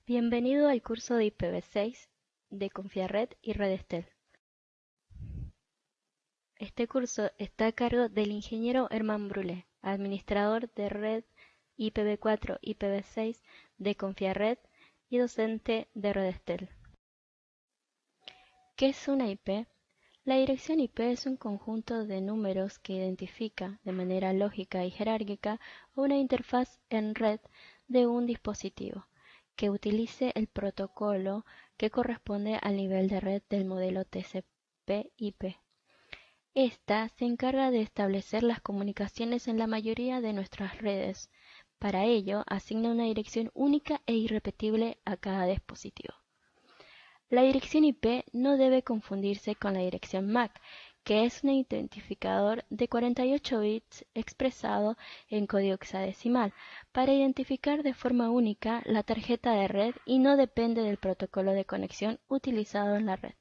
Bienvenido al curso de IPv6 de Confiarred y Redestel. Este curso está a cargo del ingeniero Herman Brulé, administrador de red IPv4 IPv6 de Confiarred y docente de Redestel. ¿Qué es una IP? La dirección IP es un conjunto de números que identifica de manera lógica y jerárquica una interfaz en red de un dispositivo que utilice el protocolo que corresponde al nivel de red del modelo TCP/IP. Esta se encarga de establecer las comunicaciones en la mayoría de nuestras redes. Para ello, asigna una dirección única e irrepetible a cada dispositivo. La dirección IP no debe confundirse con la dirección MAC, que es un identificador de 48 bits expresado en código hexadecimal para identificar de forma única la tarjeta de red y no depende del protocolo de conexión utilizado en la red.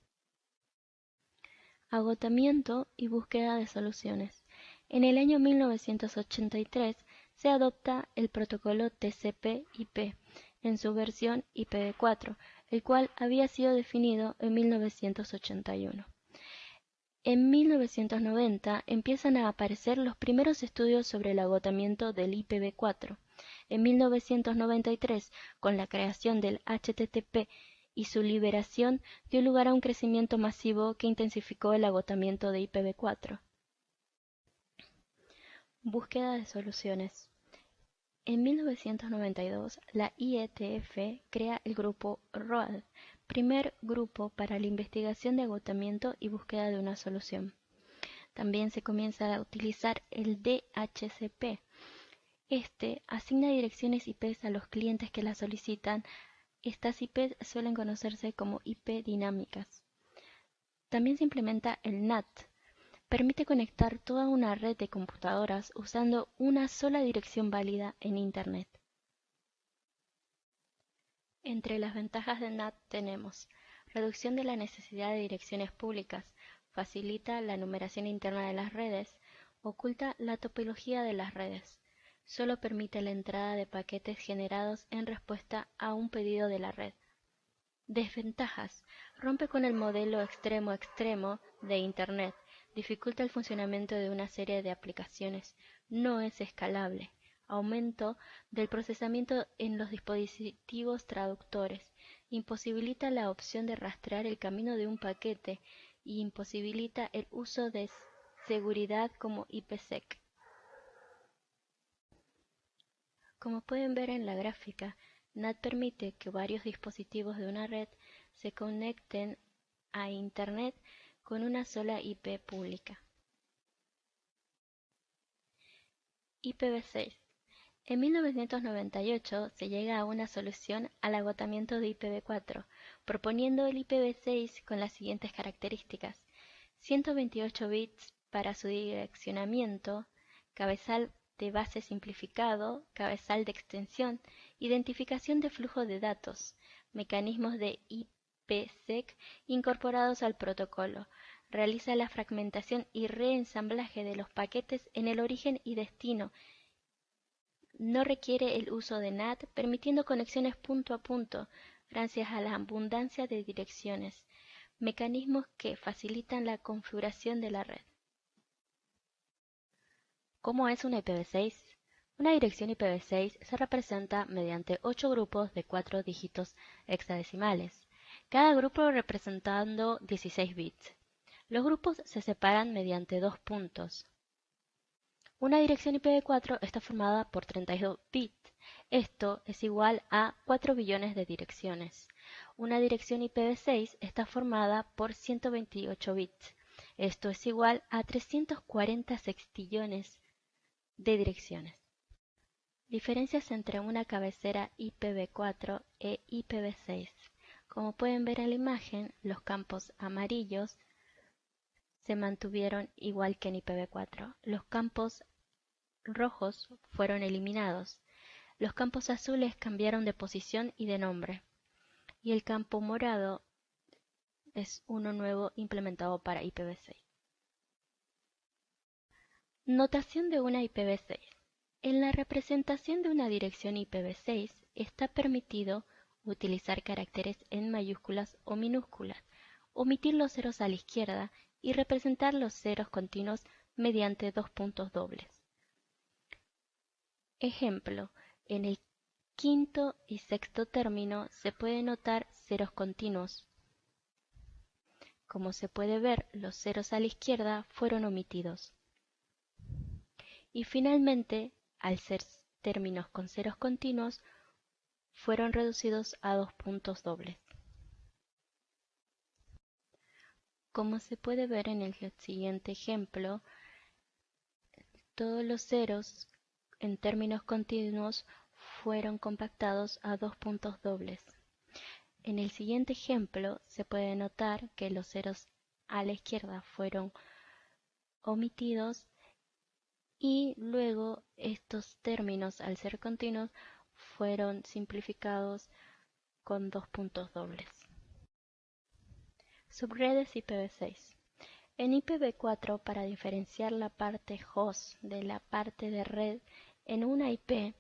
Agotamiento y búsqueda de soluciones. En el año 1983 se adopta el protocolo TCP/IP en su versión IPv4, el cual había sido definido en 1981. En 1990 empiezan a aparecer los primeros estudios sobre el agotamiento del IPv4. En 1993, con la creación del HTTP y su liberación, dio lugar a un crecimiento masivo que intensificó el agotamiento de IPv4. Búsqueda de soluciones. En 1992, la IETF crea el grupo ROAD, primer grupo para la investigación de agotamiento y búsqueda de una solución. También se comienza a utilizar el DHCP. Este asigna direcciones IP a los clientes que las solicitan. Estas IP suelen conocerse como IP dinámicas. También se implementa el NAT. Permite conectar toda una red de computadoras usando una sola dirección válida en Internet. Entre las ventajas de NAT tenemos reducción de la necesidad de direcciones públicas, facilita la numeración interna de las redes, oculta la topología de las redes, solo permite la entrada de paquetes generados en respuesta a un pedido de la red. Desventajas: rompe con el modelo extremo-extremo de Internet, dificulta el funcionamiento de una serie de aplicaciones, no es escalable, aumento del procesamiento en los dispositivos traductores, imposibilita la opción de rastrear el camino de un paquete y imposibilita el uso de seguridad como IPsec. Como pueden ver en la gráfica, NAT permite que varios dispositivos de una red se conecten a Internet con una sola IP pública. IPv6. En 1998 se llega a una solución al agotamiento de IPv4, proponiendo el IPv6 con las siguientes características: 128 bits para su direccionamiento, cabezal de base simplificado, cabezal de extensión, identificación de flujo de datos, mecanismos de IPsec incorporados al protocolo, realiza la fragmentación y reensamblaje de los paquetes en el origen y destino, no requiere el uso de NAT, permitiendo conexiones punto a punto, gracias a la abundancia de direcciones, mecanismos que facilitan la configuración de la red. ¿Cómo es una IPv6? Una dirección IPv6 se representa mediante 8 grupos de 4 dígitos hexadecimales, cada grupo representando 16 bits. Los grupos se separan mediante 2 puntos. Una dirección IPv4 está formada por 32 bits. Esto es igual a 4 billones de direcciones. Una dirección IPv6 está formada por 128 bits. Esto es igual a 340 sextillones de direcciones. Diferencias entre una cabecera IPv4 e IPv6. Como pueden ver en la imagen, los campos amarillos se mantuvieron igual que en IPv4. Los campos rojos fueron eliminados. Los campos azules cambiaron de posición y de nombre. Y el campo morado es uno nuevo implementado para IPv6. Notación de una IPv6. En la representación de una dirección IPv6 está permitido utilizar caracteres en mayúsculas o minúsculas, omitir los ceros a la izquierda y representar los ceros continuos mediante dos puntos dobles. Ejemplo, en el quinto y sexto término se pueden notar ceros continuos. Como se puede ver, los ceros a la izquierda fueron omitidos. Y finalmente, al ser términos con ceros continuos, fueron reducidos a dos puntos dobles. Como se puede ver en el siguiente ejemplo, todos los ceros en términos continuos fueron compactados a dos puntos dobles. En el siguiente ejemplo se puede notar que los ceros a la izquierda fueron omitidos y luego estos términos, al ser continuos, fueron simplificados con dos puntos dobles. Subredes IPv6. En IPv4, para diferenciar la parte host de la parte de red en una IP,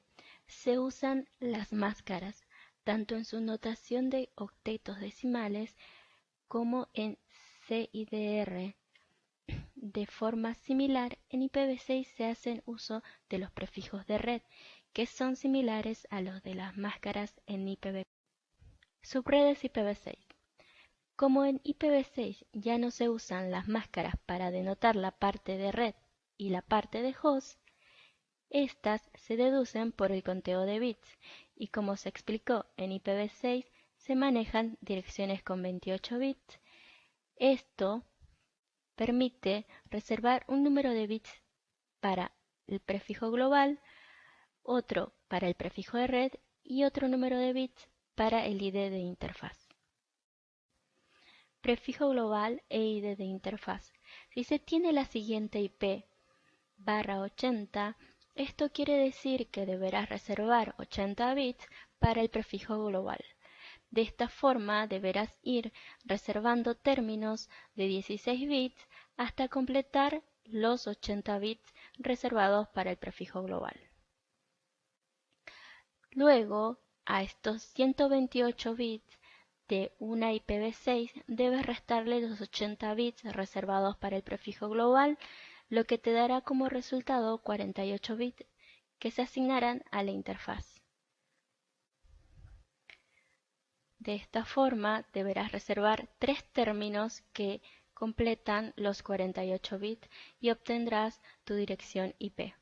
se usan las máscaras, tanto en su notación de octetos decimales como en CIDR. De forma similar, en IPv6 se hacen uso de los prefijos de red, que son similares a los de las máscaras en IPv4. Subredes IPv6. Como en IPv6 ya no se usan las máscaras para denotar la parte de red y la parte de host, estas se deducen por el conteo de bits y como se explicó en IPv6 se manejan direcciones con 28 bits. Esto permite reservar un número de bits para el prefijo global, otro para el prefijo de red y otro número de bits para el ID de interfaz. Prefijo global e ID de interfaz. Si se tiene la siguiente IP /80, esto quiere decir que deberás reservar 80 bits para el prefijo global. De esta forma deberás ir reservando términos de 16 bits hasta completar los 80 bits reservados para el prefijo global. Luego, a estos 128 bits de una IPv6 debes restarle los 80 bits reservados para el prefijo global, lo que te dará como resultado 48 bits que se asignarán a la interfaz. De esta forma deberás reservar 3 términos que completan los 48 bits y obtendrás tu dirección IP.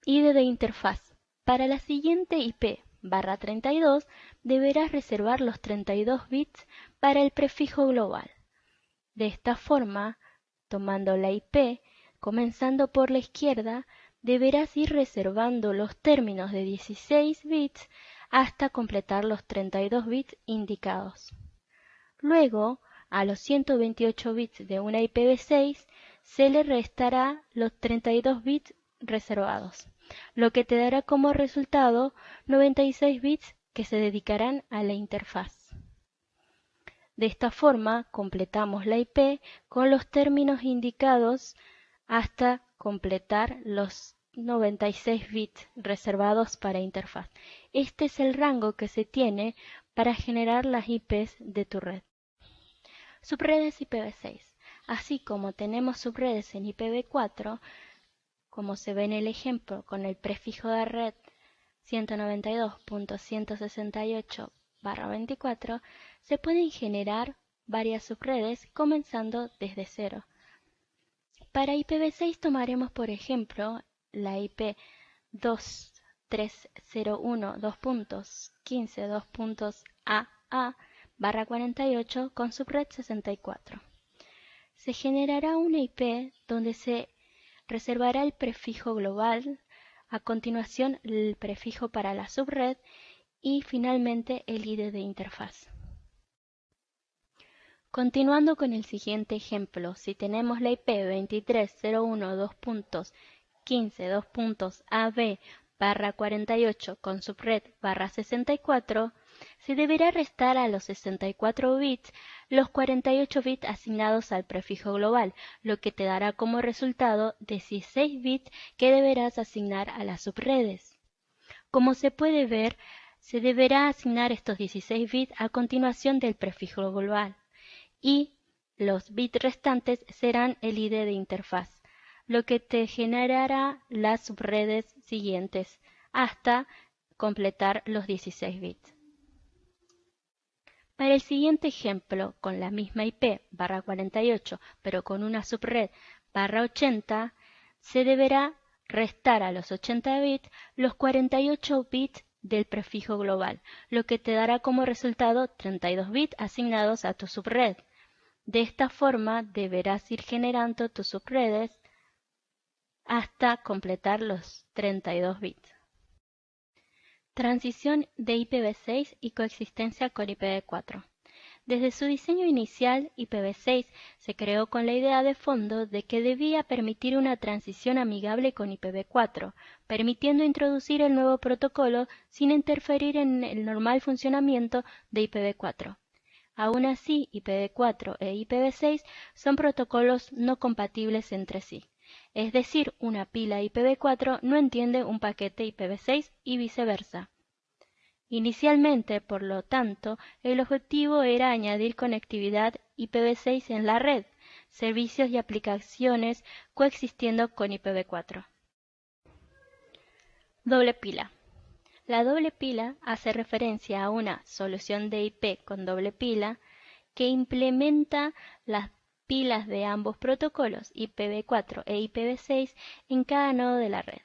ID de interfaz. Para la siguiente IP /32 deberás reservar los 32 bits para el prefijo global. De esta forma, tomando la IP, comenzando por la izquierda, deberás ir reservando los términos de 16 bits hasta completar los 32 bits indicados. Luego, a los 128 bits de una IPv6 se le restará los 32 bits reservados, lo que te dará como resultado 96 bits que se dedicarán a la interfaz. De esta forma completamos la IP con los términos indicados hasta completar los 96 bits reservados para interfaz. Este es el rango que se tiene para generar las IPs de tu red. Subredes IPv6. Así como tenemos subredes en IPv4, como se ve en el ejemplo con el prefijo de red 192.168/24, se pueden generar varias subredes comenzando desde cero. Para IPv6 tomaremos por ejemplo la IP 2301.15.2.aa/48 con subred 64. Se generará una IP donde se reservará el prefijo global, a continuación el prefijo para la subred y finalmente el ID de interfaz. Continuando con el siguiente ejemplo, si tenemos la IP 2301.2.15.2.ab/48 con subred /64, se deberá restar a los 64 bits los 48 bits asignados al prefijo global, lo que te dará como resultado 16 bits que deberás asignar a las subredes. Como se puede ver, se deberá asignar estos 16 bits a continuación del prefijo global y los bits restantes serán el ID de interfaz, lo que te generará las subredes siguientes hasta completar los 16 bits. Para el siguiente ejemplo, con la misma IP /48, pero con una subred /80, se deberá restar a los 80 bits los 48 bits del prefijo global, lo que te dará como resultado 32 bits asignados a tu subred. De esta forma deberás ir generando tus subredes hasta completar los 32 bits. Transición de IPv6 y coexistencia con IPv4. Desde su diseño inicial, IPv6 se creó con la idea de fondo de que debía permitir una transición amigable con IPv4, permitiendo introducir el nuevo protocolo sin interferir en el normal funcionamiento de IPv4. Aún así, IPv4 e IPv6 son protocolos no compatibles entre sí. Es decir, una pila IPv4 no entiende un paquete IPv6 y viceversa. Inicialmente, por lo tanto, el objetivo era añadir conectividad IPv6 en la red, servicios y aplicaciones coexistiendo con IPv4. Doble pila. La doble pila hace referencia a una solución de IP con doble pila que implementa las pilas de ambos protocolos IPv4 e IPv6 en cada nodo de la red.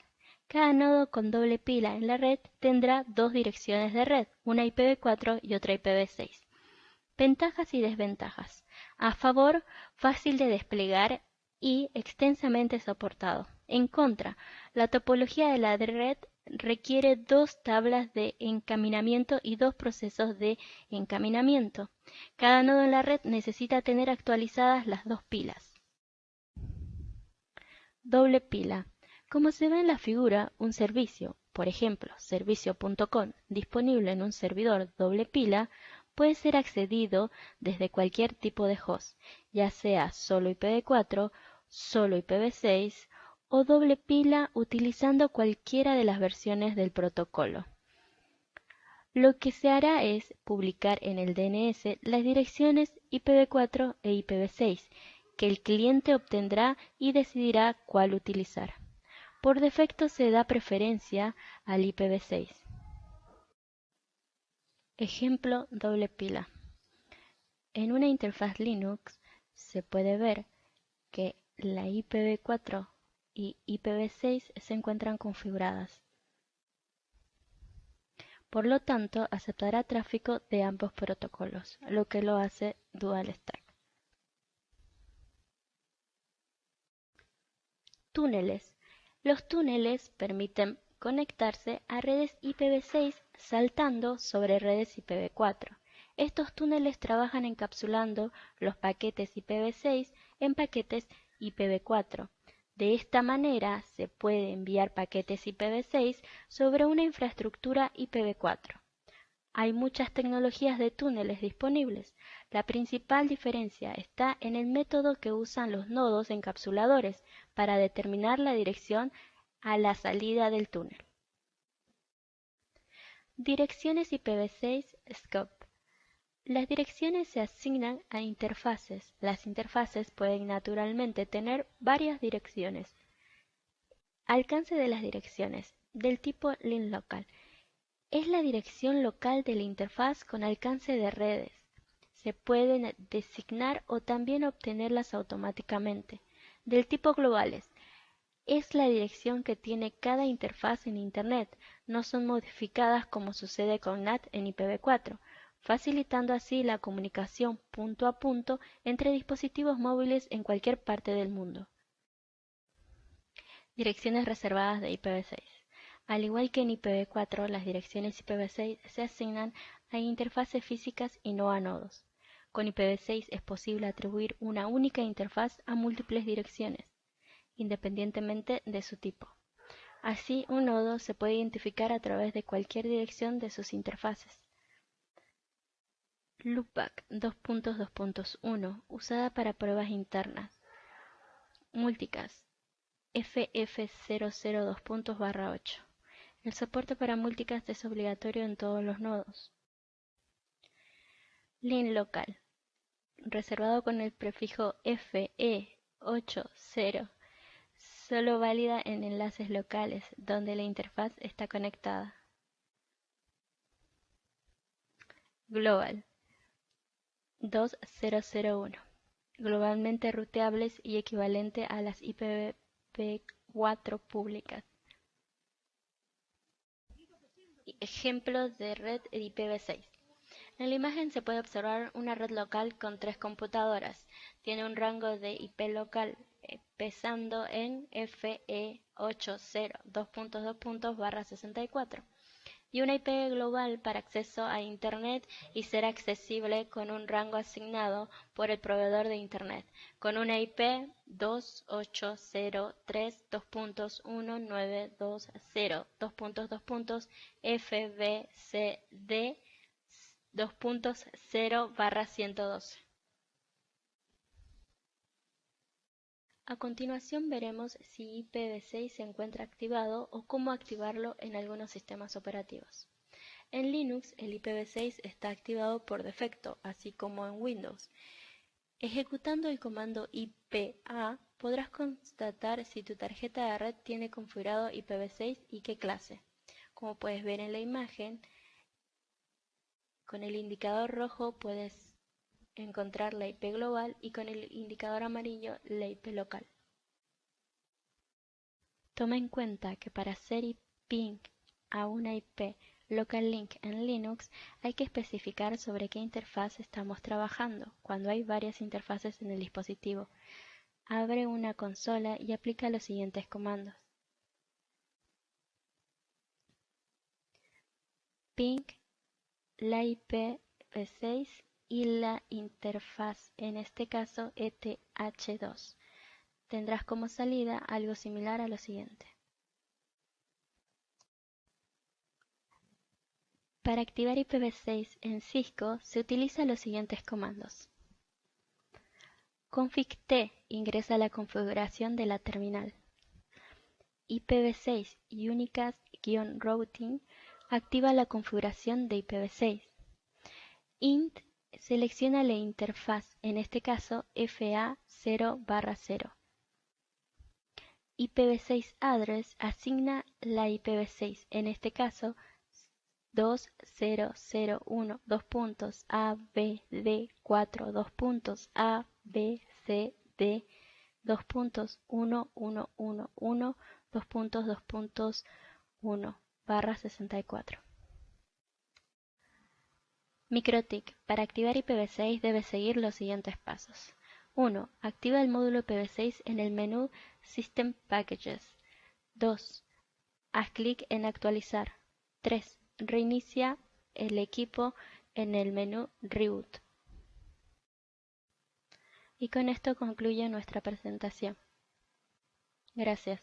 Cada nodo con doble pila en la red tendrá dos direcciones de red, una IPv4 y otra IPv6. Ventajas y desventajas. A favor, fácil de desplegar y extensamente soportado. En contra, la topología de la red requiere dos tablas de encaminamiento y dos procesos de encaminamiento. Cada nodo en la red necesita tener actualizadas las dos pilas. Doble pila. Como se ve en la figura, un servicio, por ejemplo, servicio.com, disponible en un servidor doble pila, puede ser accedido desde cualquier tipo de host, ya sea solo IPv4, solo IPv6 o doble pila utilizando cualquiera de las versiones del protocolo. Lo que se hará es publicar en el DNS las direcciones IPv4 e IPv6 que el cliente obtendrá y decidirá cuál utilizar. Por defecto se da preferencia al IPv6. Ejemplo doble pila. En una interfaz Linux se puede ver que la IPv4 y IPv6 se encuentran configuradas. Por lo tanto, aceptará tráfico de ambos protocolos, lo que lo hace Dual Stack. Túneles. Los túneles permiten conectarse a redes IPv6 saltando sobre redes IPv4. Estos túneles trabajan encapsulando los paquetes IPv6 en paquetes IPv4. De esta manera se puede enviar paquetes IPv6 sobre una infraestructura IPv4. Hay muchas tecnologías de túneles disponibles. La principal diferencia está en el método que usan los nodos encapsuladores para determinar la dirección a la salida del túnel. Direcciones IPv6 Scope. Las direcciones se asignan a interfaces. Las interfaces pueden naturalmente tener varias direcciones. Alcance de las direcciones, del tipo link local. Es la dirección local de la interfaz con alcance de redes. Se pueden designar o también obtenerlas automáticamente. Del tipo globales. Es la dirección que tiene cada interfaz en Internet. No son modificadas como sucede con NAT en IPv4, facilitando así la comunicación punto a punto entre dispositivos móviles en cualquier parte del mundo. Direcciones reservadas de IPv6. Al igual que en IPv4, las direcciones IPv6 se asignan a interfaces físicas y no a nodos. Con IPv6 es posible atribuir una única interfaz a múltiples direcciones, independientemente de su tipo. Así, un nodo se puede identificar a través de cualquier dirección de sus interfaces. Loopback 2.2.1 usada para pruebas internas. Multicast FF002.8 El soporte para multicast es obligatorio en todos los nodos. Link local, reservado con el prefijo FE80, solo válida en enlaces locales donde la interfaz está conectada. Global 2001, globalmente ruteables y equivalente a las IPv4 públicas. Ejemplos de red IPv6. En la imagen se puede observar una red local con 3 computadoras. Tiene un rango de IP local empezando en FE80:2.2./64 y una IP global para acceso a Internet y ser accesible con un rango asignado por el proveedor de Internet, con una IP 2803.192.0.2.FBCD 2.0/112. A continuación veremos si IPv6 se encuentra activado o cómo activarlo en algunos sistemas operativos. En Linux el IPv6 está activado por defecto, así como en Windows. Ejecutando el comando IPA podrás constatar si tu tarjeta de red tiene configurado IPv6 y qué clase. Como puedes ver en la imagen, con el indicador rojo puedes encontrar la IP global y con el indicador amarillo la IP local. Toma en cuenta que para hacer ping a una IP local link en Linux hay que especificar sobre qué interfaz estamos trabajando cuando hay varias interfaces en el dispositivo. Abre una consola y aplica los siguientes comandos. Ping la IPv6 y la interfaz, en este caso ETH2. Tendrás como salida algo similar a lo siguiente. Para activar IPv6 en Cisco se utilizan los siguientes comandos. config-t ingresa la configuración de la terminal. IPv6 unicast-routing activa la configuración de IPv6. int selecciona la interfaz, en este caso FA0/0. IPv6 address asigna la IPv6, en este caso 2001 ABD4 2.ABCD 2.1111 MikroTik. Para activar IPv6 debes seguir los siguientes pasos. 1. Activa el módulo IPv6 en el menú System Packages. 2. Haz clic en Actualizar. 3. Reinicia el equipo en el menú Reboot. Y con esto concluye nuestra presentación. Gracias.